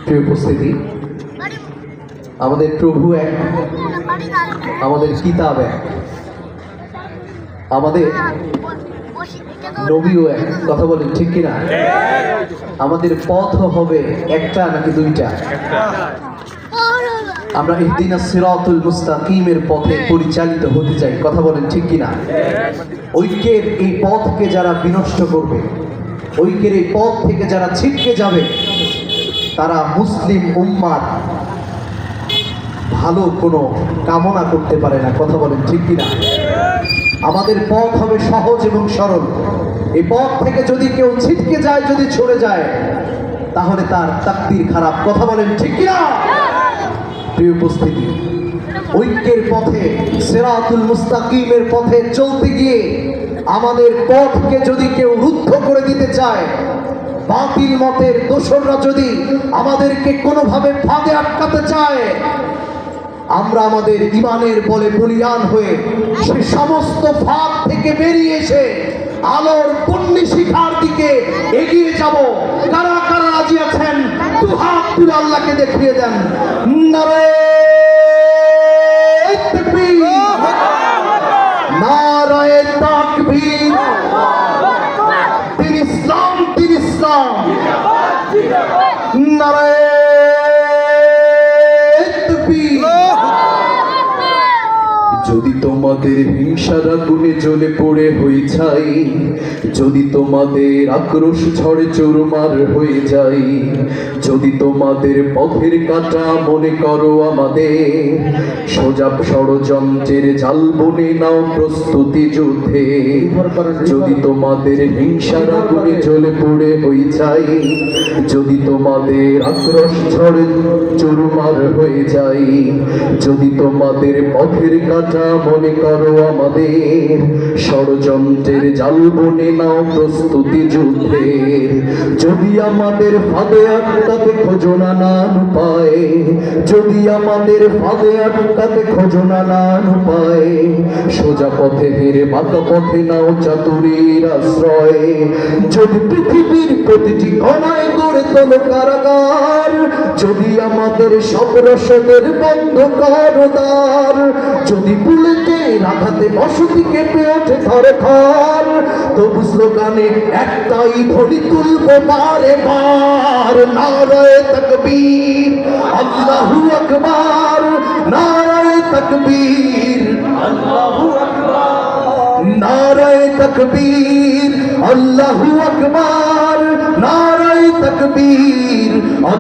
প্রিয় উপস্থিতি, আমাদের প্রভু এক, আমাদের কিতাব এক, আমাদের নবীও এক। কথা বলেন ঠিক কিনা? আমাদের পথ হবে একটা নাকি দুইটা? আমরা ইহদিনাস সিরাতুল মুস্তাকিমের পথে পরিচালিত হতে চাই। কথা বলেন ঠিক কিনা? ঐক্যের এই পথকে যারা বিনষ্ট করবে, ঐক্যের এই পথ থেকে যারা ছিটকে যাবে, তারা মুসলিম উম্মার ভালো কোনো কামনা করতে পারে না। কথা বলেন ঠিক কিনা? আমাদের পথ হবে সহজ এবং সরল। এই পথ থেকে যদি কেউ ছিটকে যায়, যদি ছড়ে যায়, তাহলে তার তাকদীর খারাপ। কথা বলেন ঠিক কিনা? প্রিয় উপস্থিতি, ঐক্যের পথে, সিরাতুল মুস্তাকিমের পথে চলতে গিয়ে আমাদের পথকে যদি কেউ রুদ্ধ করে দিতে চায়, বাতিল মতের দোসররা যদি আমাদেরকে কোনোভাবে ফাঁদে আটকাতে চায়, আমরা আমাদের ঈমানের বলে বলিয়ান হয়ে সে সমস্ত ফাঁদ থেকে বেরিয়ে এসে আলোর পুণ্যি শিখার দিকে এগিয়ে যাব। কারা কারা রাজি আছেন? দুহাত তুলে আল্লাহকে দেখিয়ে দেন। নারে তাকবীর, নারে তাকবীর। দিন ইসলাম, দিন ইসলাম। নারে যদি তোমাদের হিংসার আগুনে জ্বলে পড়ে হয়ে যাই, যদি তোমাদের আক্রোশ ঝড়ে চুরমার হয়ে যাই, যদি তোমাদের পথের কাঁটা মনে করো আমাদের, সোজা ষড়যন্ত্রের জাল বনে নাও প্রস্তুতি যুদ্ধে। যদি তোমাদের হিংসার আগুনে জ্বলে পড়ে হয়ে যাই, যদি তোমাদের আক্রোশ ঝড়ে চুরমার হয়ে যাই, যদি তোমাদের পথের কাঁটা মনে করো আমাদের, ষড়যন্ত্রের জাল বনে নাও প্রস্তুতি যুদ্ধের। যদি আমাদের ফাঁদে আটকাতে খোঁজো নানান উপায়, যদি আমাদের ফাঁদে আটকাতে খোঁজো নানান উপায়, সোজা পথে হেরে বাঁকা পথে নাও চাতুরীর আশ্রয়। যদি পৃথিবীর প্রতিটি কণায় গড়ে তোলো কারাগার, যদি আমাদের সব রসদের বন্ধ করো দ্বার, যদি বুলেটে রাখাতে বসতি কেঁপে ওঠে থরে থর, তবু স্লোগানে একটাই ধ্বনি তুলবো বারে বার। নারায়ে তাকবীর, আল্লাহু আকবার। নারায়ে তাকবীর, আল্লাহু আকবার। নারায়ে তাকবীর, আল্লাহু আকবার। নারায়ে তাকবীর।